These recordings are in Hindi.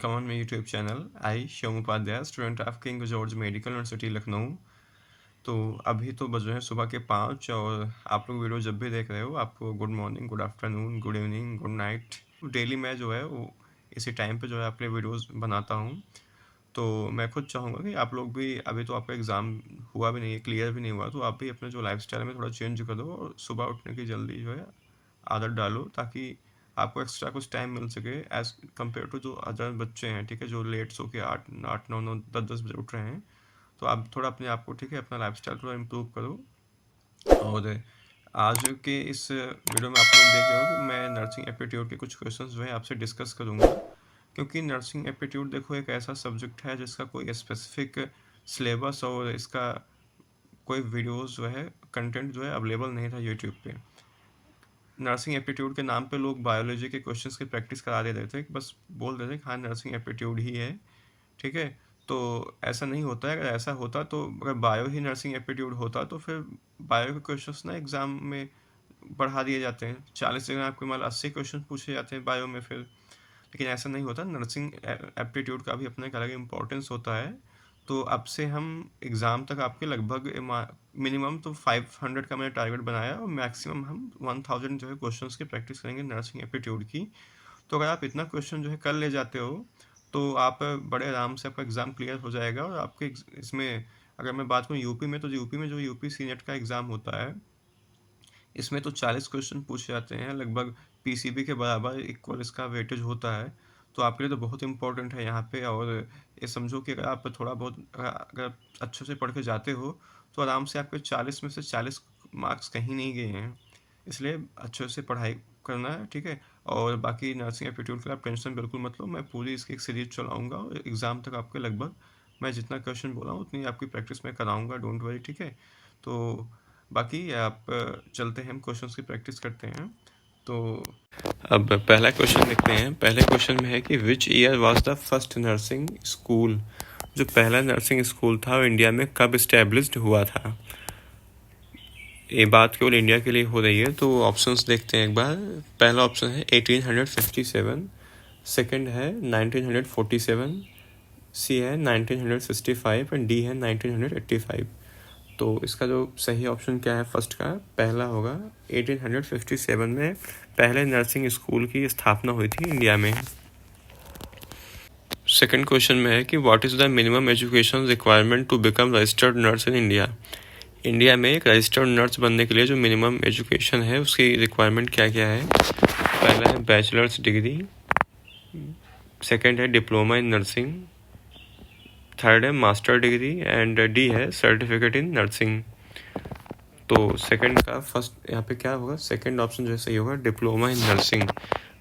Welcome on my YouTube channel. I Shivam Upadhyay, student of King George Medical University Lucknow. तो अभी तो बज रहे हैं सुबह के 5 और आप लोग वीडियो जब भी देख रहे हो आपको good morning, good afternoon, good evening, good night. Daily मैं जो है वो इसी टाइम पे जो है अपने वीडियोस बनाता हूँ। तो मैं खुद चाहूँगा कि आप लोग भी, अभी तो आपका एग्ज़ाम हुआ भी नहीं है, क्लियर भी नहीं हुआ, तो आप भी अपने जो लाइफस्टाइल में थोड़ा चेंज कर दो और सुबह उठने की जल्दी जो है आदत डालो, ताकि आपको एक्स्ट्रा कुछ टाइम मिल सके एज़ कम्पेयर टू जो अदर बच्चे हैं, ठीक है, जो लेट सो के 8 9 10 बजे उठ रहे हैं। तो आप थोड़ा अपने आप को, ठीक है, अपना लाइफस्टाइल थोड़ा इम्प्रूव करो। और आज के इस वीडियो में आप लोग देख रहे हो कि मैं नर्सिंग एप्टीट्यूड के कुछ क्वेश्चंस जो है आपसे डिस्कस करूंगा, क्योंकि नर्सिंग एप्टीट्यूड देखो एक ऐसा सब्जेक्ट है जिसका कोई स्पेसिफिक सिलेबस और इसका कोई वीडियोस जो है, कंटेंट जो है अवेलेबल नहीं था यूट्यूब पे। नर्सिंग एप्टीट्यूड के नाम पे लोग बायोलॉजी के क्वेश्चंस की प्रैक्टिस करा दे रहे थे, बस बोल रहे थे कि हाँ नर्सिंग एप्टीट्यूड ही है, ठीक है। तो ऐसा नहीं होता है। अगर ऐसा होता तो, अगर बायो ही नर्सिंग एप्टीट्यूड होता तो फिर बायो के क्वेश्चंस ना एग्ज़ाम में बढ़ा दिए जाते हैं। 40 जगह आपके मान 80 क्वेश्चन पूछे जाते हैं बायो में फिर, लेकिन ऐसा नहीं होता। नर्सिंग एप्टीट्यूड का भी अपना एक अलग इम्पोर्टेंस होता है। तो अब से हम एग्ज़ाम तक आपके लगभग मिनिमम तो 500 का मैंने टारगेट बनाया और मैक्सिमम हम 1000 जो है क्वेश्चंस की प्रैक्टिस करेंगे नर्सिंग एप्टीट्यूड की। तो अगर आप इतना क्वेश्चन जो है कर ले जाते हो तो आप बड़े आराम से आपका एग्ज़ाम क्लियर हो जाएगा। और आपके इसमें अगर मैं बात करूँ यूपी में, तो यूपी में जो यूपी सीनेट का एग्ज़ाम होता है, इसमें तो 40 क्वेश्चन पूछे जाते हैं, लगभग पीसीबी के बराबर इक्वल इसका वेटेज होता है। तो आपके लिए तो बहुत इंपॉर्टेंट है यहाँ पे। और ये समझो कि अगर आप थोड़ा बहुत अगर अच्छे से पढ़ के जाते हो तो आराम से आपके 40 में से 40 मार्क्स कहीं नहीं गए हैं। इसलिए अच्छे से पढ़ाई करना है, ठीक है। और बाकी नर्सिंग एप्टीट्यूड के लिए आप टेंशन बिल्कुल मत लो, मैं पूरी इसकी एक सीरीज चलाऊँगा और एग्ज़ाम तक आपके लगभग मैं जितना क्वेश्चन बोला हूँ उतनी आपकी प्रैक्टिस मैं कराऊँगा, डोंट वरी, ठीक है। तो बाकी आप चलते हैं, हम क्वेश्चंस की प्रैक्टिस करते हैं। तो अब पहला क्वेश्चन देखते हैं। पहले क्वेश्चन में है कि which year was the first nursing school, जो पहला नर्सिंग स्कूल था वो इंडिया में कब इस्टेब्लिश्ड हुआ था। ये बात केवल इंडिया के लिए हो रही है, तो ऑप्शंस देखते हैं एक बार। पहला ऑप्शन है 1857, सेकंड है 1947, सी है 1965 एंड डी है 1985। तो इसका जो सही ऑप्शन क्या है फर्स्ट का, पहला होगा 1857 में पहले नर्सिंग स्कूल की स्थापना हुई थी इंडिया में। सेकंड क्वेश्चन में है कि what is the minimum education requirement to become registered nurse in India. India में एक रजिस्टर्ड नर्स बनने के लिए जो मिनिमम एजुकेशन है उसकी रिक्वायरमेंट क्या क्या है। पहला है बैचलर्स डिग्री, सेकंड है डिप्लोमा इन नर्सिंग, थर्ड है मास्टर डिग्री एंड डी है सर्टिफिकेट इन नर्सिंग। तो सेकंड का फर्स्ट यहाँ पे क्या होगा, सेकंड ऑप्शन जो है सही होगा, diploma in nursing.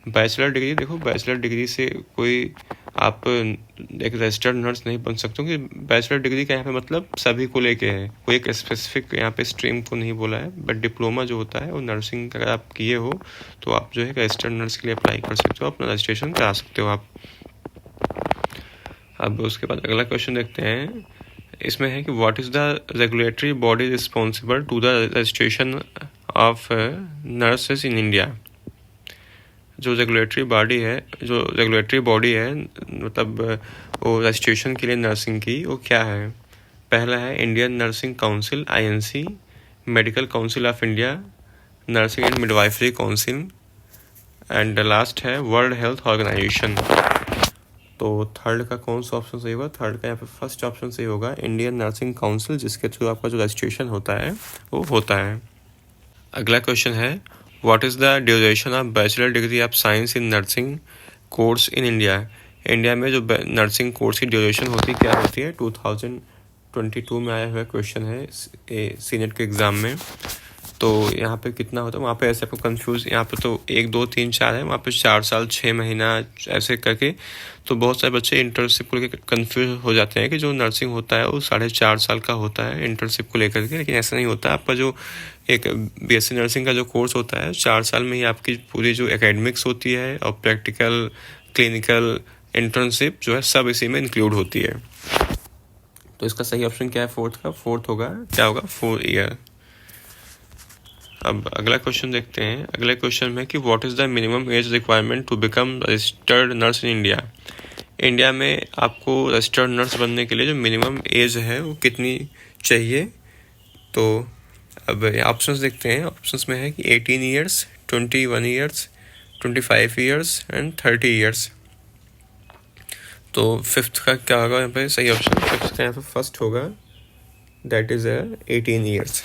Bachelor degree, देखो बैचलर डिग्री से कोई आप एक रजिस्टर्ड नर्स नहीं बन सकते, क्योंकि बैचलर डिग्री का यहाँ पे मतलब सभी को लेके है, कोई एक स्पेसिफिक यहाँ पे स्ट्रीम को नहीं बोला है। बट डिप्लोमा जो होता है वो नर्सिंग अगर आप किए हो तो आप जो है रजिस्टर्ड नर्स के लिए अप्लाई कर सकते हो, अपना रजिस्ट्रेशन करा सकते हो आप। अब उसके बाद अगला क्वेश्चन देखते हैं। इसमें है कि what is the regulatory body responsible to the registration of nurses in India. जो रेगुलेटरी बॉडी है मतलब वो रजिस्ट्रेशन के लिए नर्सिंग की, वो क्या है। पहला है Indian nursing council INC, medical council of India, nursing and midwifery council and last है वर्ल्ड हेल्थ ऑर्गेनाइजेशन। तो थर्ड का कौन सा ऑप्शन सही होगा, थर्ड का यहाँ पे फर्स्ट ऑप्शन सही होगा, इंडियन नर्सिंग काउंसिल, जिसके थ्रू आपका जो रजिस्ट्रेशन होता है वो होता है। अगला क्वेश्चन है what is the duration of bachelor degree of science in nursing course in India. India में जो नर्सिंग कोर्स की ड्यूरेशन होती है क्या होती है। 2022 में आया हुआ क्वेश्चन है सीनेट के एग्ज़ाम में। तो यहाँ पे कितना होता है, वहाँ पे ऐसे आपको कंफ्यूज, यहाँ पे तो 1 2 3 4 है, वहाँ पे 4 साल 6 महीना ऐसे करके। तो बहुत सारे बच्चे इंटर्नशिप को लेकर कंफ्यूज हो जाते हैं कि जो नर्सिंग होता है वो 4.5 साल का होता है इंटर्नशिप को लेकर के, लेकिन ऐसा नहीं होता। आपका जो एक BSc नर्सिंग का जो कोर्स होता है 4 साल में ही आपकी पूरी जो एकेडमिक्स होती है और प्रैक्टिकल, क्लिनिकल, इंटर्नशिप जो है सब इसी में इंक्लूड होती है। तो इसका सही ऑप्शन क्या है फोर्थ का, फोर्थ होगा, क्या होगा, 4 ईयर। अब अगला क्वेश्चन देखते हैं। अगले क्वेश्चन में कि what is the minimum age requirement to become registered nurse in India. India में आपको रजिस्टर्ड नर्स बनने के लिए जो मिनिमम एज है वो कितनी चाहिए? तो अब ऑप्शंस देखते हैं। ऑप्शंस में है कि 18 years, 21 years, 25 years and 30 years. तो फिफ्थ का क्या होगा यहाँ पे सही ऑप्शन? फिफ्थ का यहाँ पे फर्स्ट होगा, दैट इज़ 18 ईयर्स।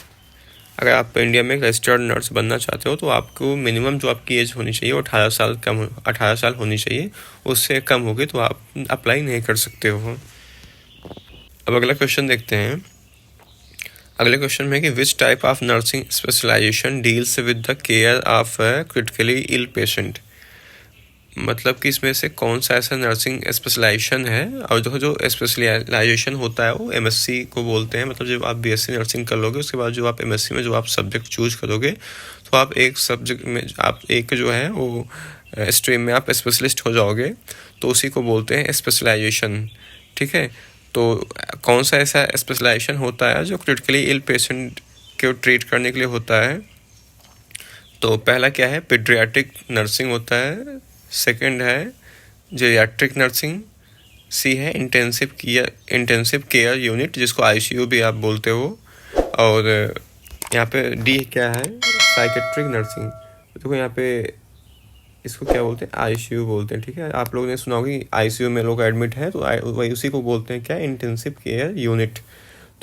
अगर आप इंडिया में रजिस्टर्ड नर्स बनना चाहते हो तो आपको मिनिमम जो आपकी एज होनी चाहिए वो 18 साल होनी चाहिए। उससे कम होगी तो आप अप्लाई नहीं कर सकते हो। अब अगला क्वेश्चन देखते हैं। अगले क्वेश्चन में कि which type of nursing specialisation deals with the care of critically ill patient. मतलब कि इसमें से कौन सा ऐसा नर्सिंग स्पेशलाइजेशन है, और जो स्पेशलाइजेशन होता है वो एमएससी को बोलते हैं। मतलब जब आप बीएससी नर्सिंग कर लोगे उसके बाद जो आप एमएससी में जो आप सब्जेक्ट चूज करोगे तो आप एक सब्जेक्ट में आप एक जो है वो स्ट्रीम में आप स्पेशलिस्ट हो जाओगे, तो उसी को बोलते हैं स्पेशलाइजेशन। ठीक है, तो कौन सा ऐसा स्पेशलाइजेशन होता है जो क्रिटिकली इल पेशेंट को ट्रीट करने के लिए होता है? तो पहला क्या है, पीडियाट्रिक नर्सिंग होता है। सेकंड है जेरियाट्रिक नर्सिंग। सी है इंटेंसिव केयर यूनिट, जिसको आईसीयू भी आप बोलते हो। और यहाँ पे डी क्या है, साइकेट्रिक नर्सिंग। देखो यहाँ पे इसको क्या बोलते हैं, आईसीयू बोलते हैं। ठीक है, आप लोगों ने सुना होगा कि आईसीयू में लोग एडमिट हैं तो वही उसी को बोलते हैं क्या, इंटेंसिव केयर यूनिट।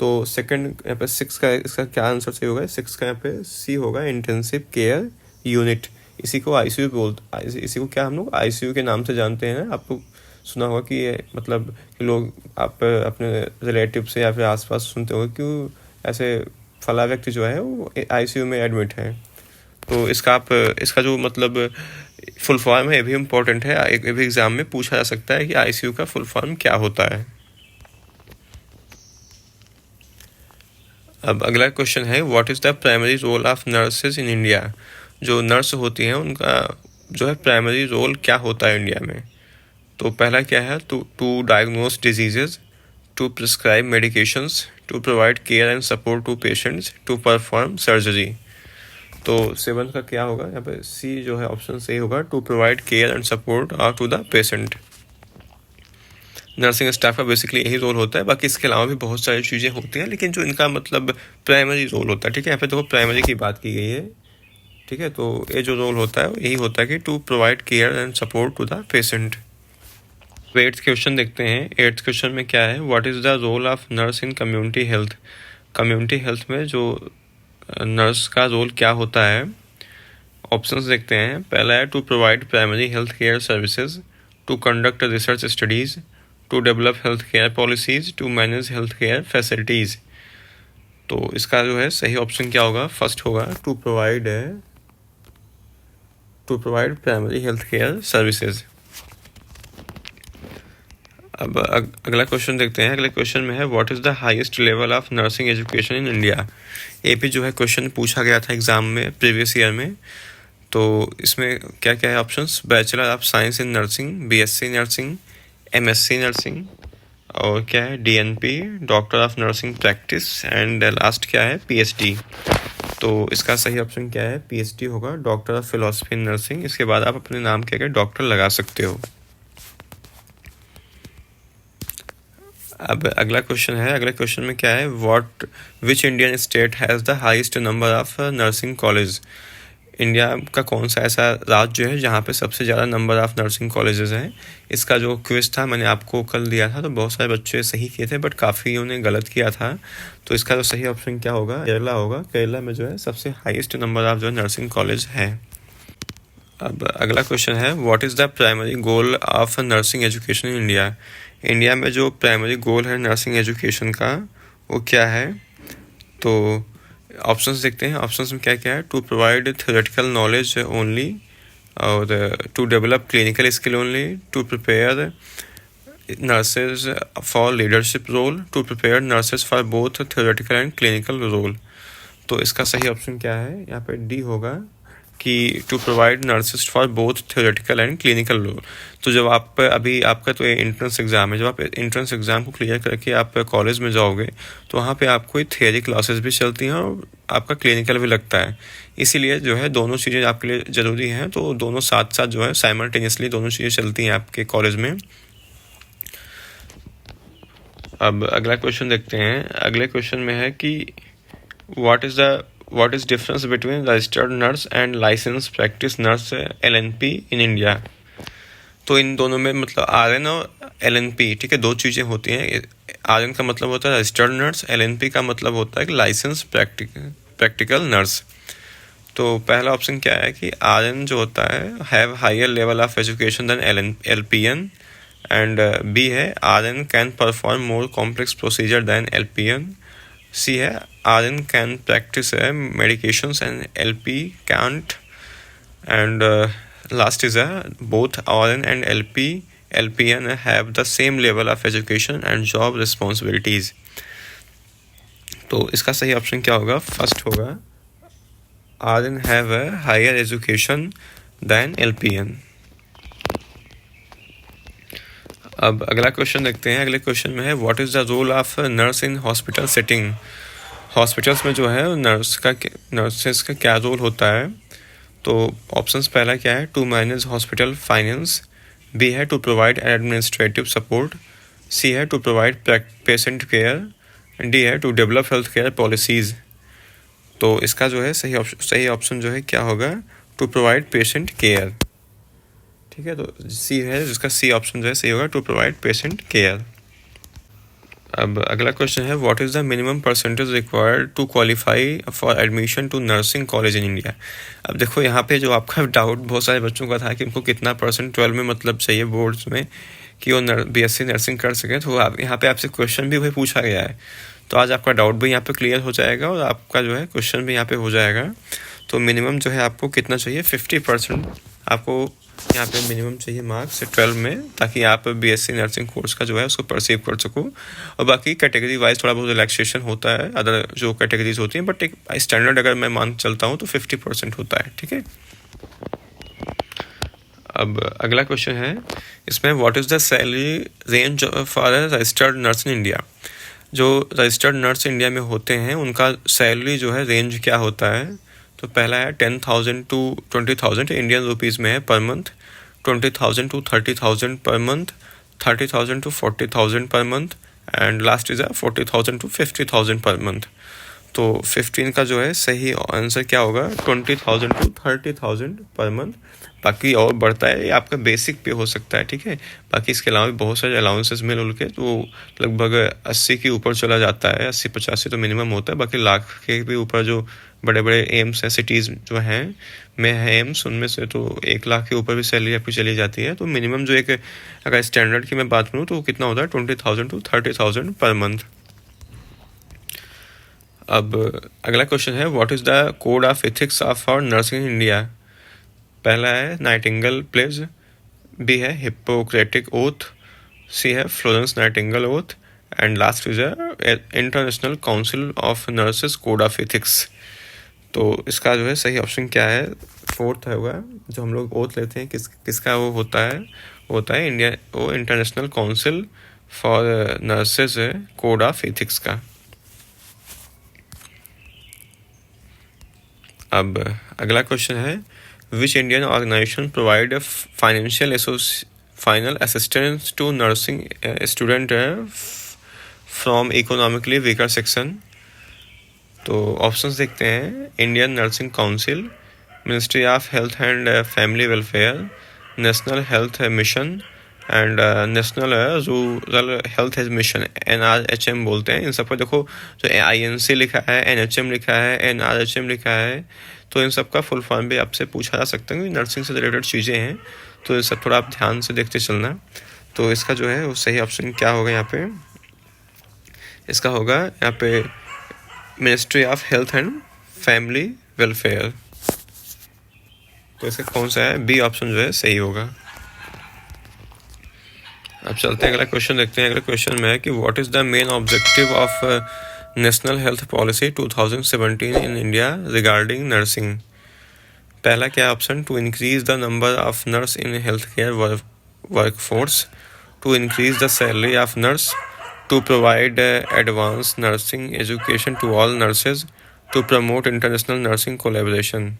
तो सेकंड यहाँ पे सिक्स का इसका क्या आंसर सही होगा? सिक्स का यहाँ पे सी होगा, इंटेंसिव केयर यूनिट। इसी को आईसीयू बोलते, इसी को क्या हम लोग आईसीयू के नाम से जानते हैं। आपको सुना होगा कि ये मतलब कि लोग आप अपने रिलेटिव से या फिर आसपास सुनते होंगे कि ऐसे फला व्यक्ति जो है वो आईसीयू में एडमिट है। तो इसका जो मतलब फुल फॉर्म है ये भी इम्पोर्टेंट है, एक भी एग्जाम में पूछा जा सकता है कि आईसीयू का फुल फॉर्म क्या होता है। अब अगला क्वेश्चन है, what is the primary role of nurses in India. जो नर्स होती हैं उनका जो है प्राइमरी रोल क्या होता है इंडिया में? तो पहला क्या है, to diagnose diseases, to prescribe medications, to provide care and support to patients, to perform surgery. तो सेवन का क्या होगा यहाँ पे? सी जो है ऑप्शन सही होगा, to provide care and support to the patient. Nursing staff का बेसिकली यही रोल होता है। बाकी इसके अलावा भी बहुत सारी चीज़ें होती हैं, लेकिन जो इनका मतलब प्राइमरी रोल होता है, ठीक है, यहाँ पे देखो प्राइमरी की बात की गई है। ठीक है, तो ये जो रोल होता है यही होता है कि to provide care and support to the patient. Eighth question देखते हैं। एट्थ क्वेश्चन में क्या है, what is the role of nurse in community health. Community health में जो नर्स का रोल क्या होता है? ऑप्शंस देखते हैं। पहला है to provide primary health care services, to conduct research studies, to develop health care policies, to manage health care facilities. तो इसका जो है सही ऑप्शन क्या होगा? फर्स्ट होगा, to provide primary health care services. अब अगला क्वेश्चन देखते हैं। अगले क्वेश्चन में है, what is the highest level of nursing education in India. ये भी जो है क्वेश्चन पूछा गया था एग्जाम में प्रीवियस ईयर में। तो इसमें क्या क्या है options? Bachelor of science in nursing, BSc nursing, MSc nursing, और क्या है DNP, doctor of nursing practice, and last क्या है पीएचडी। तो इसका सही ऑप्शन क्या है? पीएचडी होगा, doctor of philosophy in nursing. इसके बाद आप अपने नाम के आगे डॉक्टर लगा सकते हो। अब अगला क्वेश्चन है। अगले क्वेश्चन में क्या है, which Indian state has the highest number of nursing college. India का कौन सा ऐसा राज्य है जहाँ पे सबसे ज़्यादा नंबर ऑफ नर्सिंग कॉलेजेस हैं? इसका जो क्विज था मैंने आपको कल दिया था, तो बहुत सारे बच्चे सही किए थे बट काफ़ियों ने गलत किया था। तो इसका जो सही ऑप्शन क्या होगा? केरला होगा। केरला में जो है सबसे हाईएस्ट नंबर ऑफ जो है नर्सिंग कॉलेज है। अब अगला क्वेश्चन है, what is the primary goal of nursing education in India. India में जो प्राइमरी गोल है नर्सिंग एजुकेशन का वो क्या है? तो ऑप्शंस देखते हैं। ऑप्शंस में क्या क्या है? To provide theoretical knowledge only, और to develop clinical skill only, to prepare nurses for leadership role, to prepare nurses for both theoretical and clinical role. तो इसका सही ऑप्शन क्या है? यहाँ पे डी होगा कि to provide nurses for both theoretical and clinical role. तो जब आप अभी आपका तो एंट्रेंस एग्ज़ाम है, जब आप एंट्रेंस एग्ज़ाम को क्लियर करके आप कॉलेज में जाओगे तो वहाँ पे आपको थियरी क्लासेस भी चलती हैं और आपका क्लिनिकल भी लगता है। इसीलिए जो है दोनों चीज़ें आपके लिए ज़रूरी हैं, तो दोनों साथ साथ जो है साइमल्टेनियसली दोनों चीज़ें चलती हैं आपके कॉलेज में। अब अगला क्वेश्चन देखते हैं। अगले क्वेश्चन में है कि what is difference between registered nurse and licence practice nurse LNP in India. तो इन दोनों में मतलब RN और LNP, ठीक है, दो चीज़ें होती हैं। RN का मतलब होता है रजिस्टर्ड नर्स, LNP का मतलब होता है कि लाइसेंस प्रैक्टिकल नर्स। तो पहला ऑप्शन क्या है कि RN जो होता है have higher level of education than LPN, and B है RN can perform more complex procedure than LPN, C है RN can practise medications and LP can't, and last is both RN and LPN have the same level of education and job responsibilities। तो इसका सही ऑप्शन क्या होगा? फर्स्ट होगा RN have a higher education than LPN। अब अगला क्वेश्चन देखते हैं। अगले क्वेश्चन में है what is the role of nurse in hospital setting. Hospitals में जो है नर्सेस का क्या रोल होता है? तो ऑप्शंस पहला क्या है? To manage hospital finance, B है to provide administrative support, C है to provide patient care, D है to develop health care policies. तो इसका जो है सही ऑप्शन जो है क्या होगा? To provide patient care. ठीक है, तो C है जिसका C ऑप्शन जो है सही होगा, टू प्रोवाइड पेशेंट केयर। अब अगला क्वेश्चन है what is the minimum percentage required to qualify for admission to nursing college in India. अब देखो यहाँ पे जो आपका डाउट बहुत सारे बच्चों का था कि उनको कितना परसेंट 12 में मतलब चाहिए बोर्ड्स में कि वो BSc नर्सिंग कर सकें, तो आप यहाँ पे आपसे क्वेश्चन भी वही पूछा गया है। तो आज आपका डाउट भी यहाँ पे क्लियर हो जाएगा और आपका जो है क्वेश्चन भी यहाँ पे हो जाएगा। तो मिनिमम जो है आपको कितना चाहिए? 50% आपको यहाँ पे मिनिमम चाहिए मार्क्स 12 में, ताकि आप BSc नर्सिंग कोर्स का जो है उसको परसीव कर सको। और बाकी कैटेगरी वाइज थोड़ा बहुत रिलैक्सेशन होता है अदर जो कैटेगरीज होती हैं, बट एक स्टैंडर्ड अगर मैं मान चलता हूँ तो 50% होता है। ठीक है, अब अगला क्वेश्चन है इसमें what is the salary range for registered nurse in India. जो रजिस्टर्ड नर्स इंडिया में होते हैं उनका सैलरी जो है रेंज क्या होता है? तो पहला है 10,000 to 20,000 इंडियन रुपीज़ में है per month, 20,000 to 30,000 per month, 30,000 to 40,000 per month, and last is 40,000 to 50,000 per month. तो 15 का जो है सही आंसर क्या होगा? 20,000 to 30,000 पर मंथ। बाकी और बढ़ता है, ये आपका बेसिक पे हो सकता है। ठीक है, बाकी इसके अलावा भी बहुत सारे अलाउंसेस मिल उल के तो लगभग 80 के ऊपर चला जाता है, 80-85 तो मिनिमम होता है। बाकी लाख के भी ऊपर जो बड़े बड़े एम्स हैं, सिटीज़ जो हैं में है एम्स, उनमें से तो 1 लाख के ऊपर भी सैलरी आपकी चली जाती है। तो मिनिमम जो एक अगर स्टैंडर्ड की मैं बात करूँ तो कितना होता है? 20,000 to 30,000 पर मंथ। अब अगला क्वेश्चन है what is the code of ethics of our nursing in India. पहला है नाइटिंगेल प्लेज, B है हिप्पोक्रेटिक ओथ, C है Florence Nightingale oath, and last is international council of nurses code of ethics. तो इसका जो है सही ऑप्शन क्या है? फोर्थ होगा, जो हम लोग ओथ लेते हैं किसका वो होता है international council for nurses code of ethics का। अब अगला क्वेश्चन है which Indian organization provide final assistance to nursing student from economically weaker section. तो ऑप्शंस देखते हैं Indian nursing council, ministry of health and family welfare, national health mission, and national rural health mission, NRHM बोलते हैं इन सबको। देखो जो INC लिखा है, NHM लिखा है, NRHM लिखा है, तो इन सब का फुल फॉर्म भी आपसे पूछा जा सकता है। नर्सिंग से रिलेटेड चीज़ें हैं, तो ये सब थोड़ा आप ध्यान से देखते चलना। तो इसका जो है वो सही ऑप्शन क्या होगा यहाँ पे? इसका होगा यहाँ पे ministry of health and family welfare. तो इसका कौन सा है? B ऑप्शन जो है सही होगा। अब चलते हैं अगला क्वेश्चन देखते हैं। अगला क्वेश्चन में है कि what is the main objective of national health policy 2017 in India regarding nursing. पहला क्या option? To increase the number of nurse in health care workforce, to increase the salary of nurse, to provide advance nursing education to all nurses, to promote international nursing collaboration.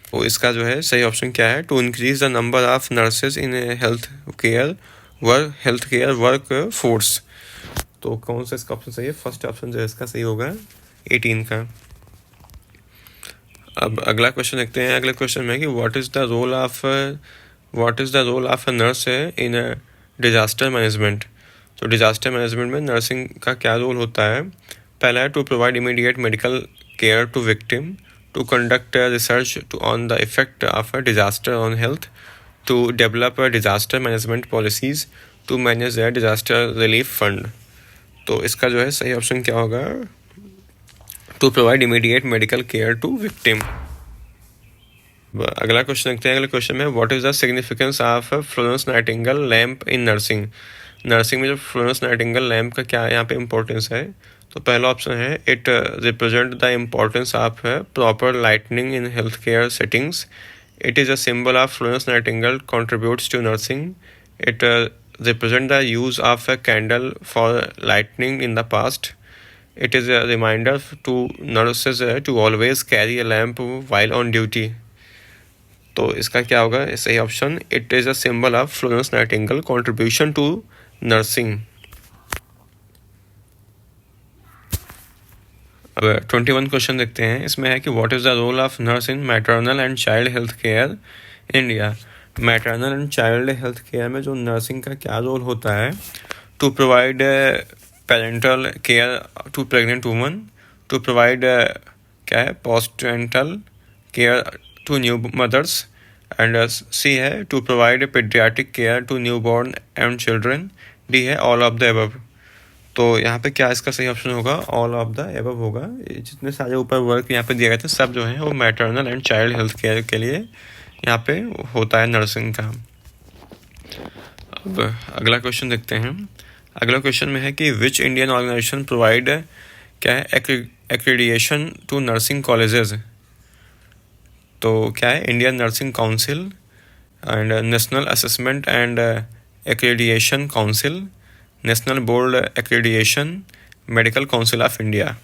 तो इसका जो है सही ऑप्शन क्या है? To increase the number of nurses in health care work force. तो कौन सा इसका ऑप्शन सही है? फर्स्ट ऑप्शन जो है इसका सही होगा 18 का। अब अगला क्वेश्चन देखते हैं। अगले क्वेश्चन में कि what is the role of a nurse है इन डिजास्टर मैनेजमेंट। तो डिजास्टर मैनेजमेंट में नर्सिंग का क्या रोल होता है? पहला है to provide immediate medical care to victim, to conduct research on the effect of a disaster on health, to develop disaster management policies, to manage the disaster relief fund. तो इसका जो है सही ऑप्शन क्या होगा? To provide immediate medical care to victim. अगला क्वेश्चन देखते हैं। अगले क्वेश्चन में what is the significance of Florence Nightingale lamp in nursing. Nursing में जो फ्लोरेंस नाइटिंगेल लैम्प का क्या यहाँ पे इम्पोर्टेंस है? तो पहला ऑप्शन है it represent the importance of proper lightning in health care settings, it is a symbol of Florence Nightingale contributes to nursing, it represent the use of a candle for lightning in the past, it is a reminder to nurses to always carry a lamp while on duty। तो इसका क्या होगा सही option? It is a symbol of Florence Nightingale contribution to nursing. अब 21 क्वेश्चन देखते हैं। इसमें है कि what is the role of nurse in maternal and child health care in India. Maternal and child health care में जो नर्सिंग का क्या रोल होता है? To provide parental care to pregnant woman, to provide क्या है postnatal care to new mothers, and C है to provide pediatric care to newborn and children, D है ऑल ऑफ द एबव। तो यहाँ पे क्या इसका सही ऑप्शन होगा? ऑल ऑफ द एबव होगा। जितने सारे ऊपर वर्क यहाँ पे दिए गए थे सब जो है वो maternal and child health care के लिए यहाँ पे होता है नर्सिंग का। अब अगला क्वेश्चन देखते हैं। अगला क्वेश्चन में है कि विच इंडियन ऑर्गेनाइजेशन प्रोवाइड क्या है एक्रेडिएशन टू नर्सिंग कॉलेजेस। तो क्या है? Indian nursing council and national assessment and accreditation council, national board accreditation, medical council of India.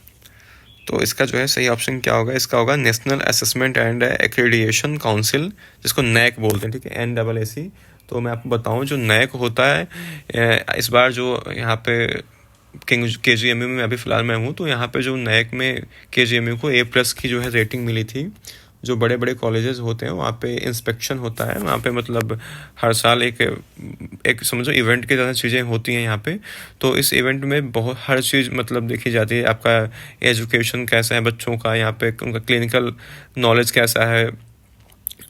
तो इसका जो है सही ऑप्शन क्या होगा? इसका होगा national assessment and accreditation council, जिसको नैक बोलते हैं, ठीक है, NAAC। तो मैं आपको बताऊं जो नैक होता है इस बार जो यहाँ पे KGMU में अभी फ़िलहाल मैं हूँ, तो यहाँ पे जो नैक में KGMU को A+ की जो है रेटिंग मिली थी। जो बड़े बड़े कॉलेजेस होते हैं वहाँ पे इंस्पेक्शन होता है, वहाँ पे मतलब हर साल एक समझो इवेंट की तरह चीज़ें होती हैं यहाँ पे। तो इस इवेंट में बहुत हर चीज़ मतलब देखी जाती है, आपका एजुकेशन कैसा है बच्चों का, यहाँ पे उनका क्लिनिकल नॉलेज कैसा है,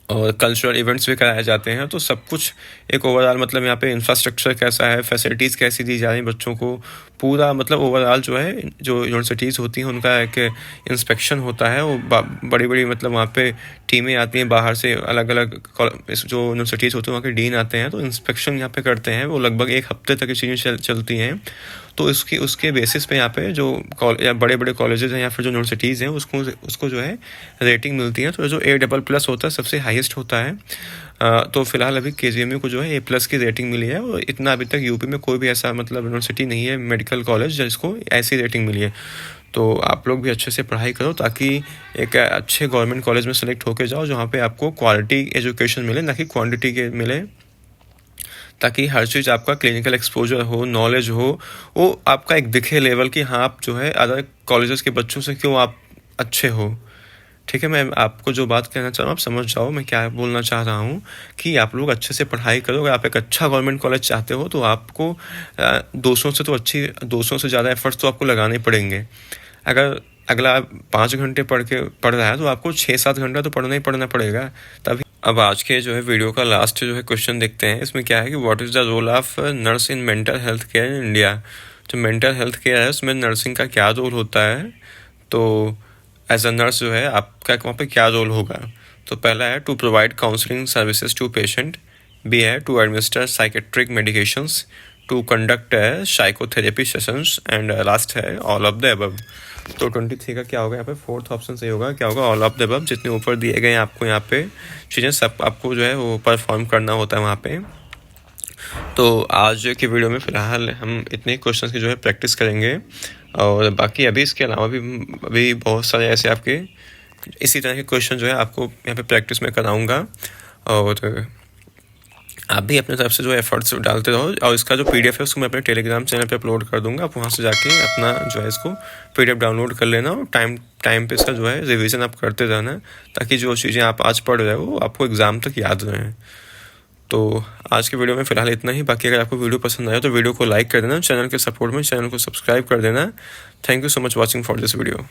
और कल्चरल इवेंट्स भी कराए जाते हैं। तो सब कुछ एक ओवरऑल मतलब यहाँ पे इंफ्रास्ट्रक्चर कैसा है, फैसिलिटीज़ कैसी दी जा रही हैं बच्चों को, पूरा मतलब ओवरऑल जो है जो यूनिवर्सिटीज़ होती हैं उनका एक इंस्पेक्शन होता है। वो बड़ी बड़ी मतलब वहाँ पे टीमें आती हैं बाहर से, अलग अलग जो यूनिवर्सिटीज़ होती हैं वहाँ के डीन आते हैं, तो इंस्पेक्शन यहाँ पे करते हैं। वो लगभग 1 हफ्ते तक ये चीज़ें चलती हैं। तो उसके बेसिस पे यहाँ पे जो या बड़े बड़े कॉलेजेस हैं या फिर जो यूनिवर्सिटीज़ हैं उसको जो है रेटिंग मिलती है। तो जो A++ होता है सबसे हाईएस्ट होता है। तो फिलहाल अभी KGMU को जो है A+ की रेटिंग मिली है, और इतना अभी तक यूपी में कोई भी ऐसा मतलब यूनिवर्सिटी नहीं है मेडिकल कॉलेज जिसको ऐसी रेटिंग मिली है। तो आप लोग भी अच्छे से पढ़ाई करो ताकि एक अच्छे गवर्नमेंट कॉलेज में सेलेक्ट होके जाओ जहाँ पे आपको क्वालिटी एजुकेशन मिले, ना कि क्वांटिटी के मिले, ताकि हर चीज़ आपका क्लिनिकल एक्सपोजर हो, नॉलेज हो, वो आपका एक दिखे लेवल कि हाँ आप जो है अदर कॉलेजेस के बच्चों से क्यों आप अच्छे हो। ठीक है, मैं आपको जो बात कहना चाह रहा हूँ आप समझ जाओ मैं क्या बोलना चाह रहा हूँ कि आप लोग अच्छे से पढ़ाई करो। अगर आप एक अच्छा गवर्नमेंट कॉलेज चाहते हो तो आपको दोस्तों से ज़्यादा एफर्ट्स तो आपको लगाने पड़ेंगे। अगर अगला 5 घंटे पढ़ रहा है तो आपको 6-7 घंटा तो पढ़ना ही पढ़ना पड़ेगा तभी। अब आज के जो है वीडियो का लास्ट जो है क्वेश्चन देखते हैं। इसमें क्या है कि what is the role of nurse in mental health care in India. जो मेंटल हेल्थ केयर है उसमें नर्सिंग का क्या रोल होता है? तो एज अ नर्स जो है आपका वहाँ पे क्या रोल होगा? तो पहला है to provide counselling services to patient, B है to administer psychiatric medications, to conduct psychotherapy sessions, and last है ऑल ऑफ द अबव। तो 23 का क्या होगा यहाँ पे? 4th ऑप्शन सही होगा। क्या होगा? All of the above. जितने ऊपर दिए गए आपको यहाँ पे चीज़ें सब आपको जो है वो परफॉर्म करना होता है वहाँ पे। तो आज की वीडियो में फ़िलहाल हम इतने क्वेश्चन की जो है प्रैक्टिस करेंगे, और बाकी अभी इसके अलावा भी बहुत सारे ऐसे आपके इसी तरह के क्वेश्चन जो है आपको यहाँ पे प्रैक्टिस में कराऊंगा। और आप भी अपने तरफ से जो एफर्ट्स डालते रहो, और इसका जो पीडीएफ है उसको मैं अपने टेलीग्राम चैनल पे अपलोड कर दूंगा। आप वहाँ से जाके अपना जो है इसको पीडीएफ डाउनलोड कर लेना, और टाइम टाइम पे इसका जो है रिवीजन आप करते रहना, ताकि जो चीज़ें आप आज पढ़ रहे हो आपको एग्ज़ाम तक याद रहें। तो आज के वीडियो में फ़िलहाल इतना ही। बाकी अगर आपको वीडियो पसंद आया तो वीडियो को लाइक कर देना, चैनल के सपोर्ट में चैनल को सब्सक्राइब कर देना। Thank you so much watching for this video.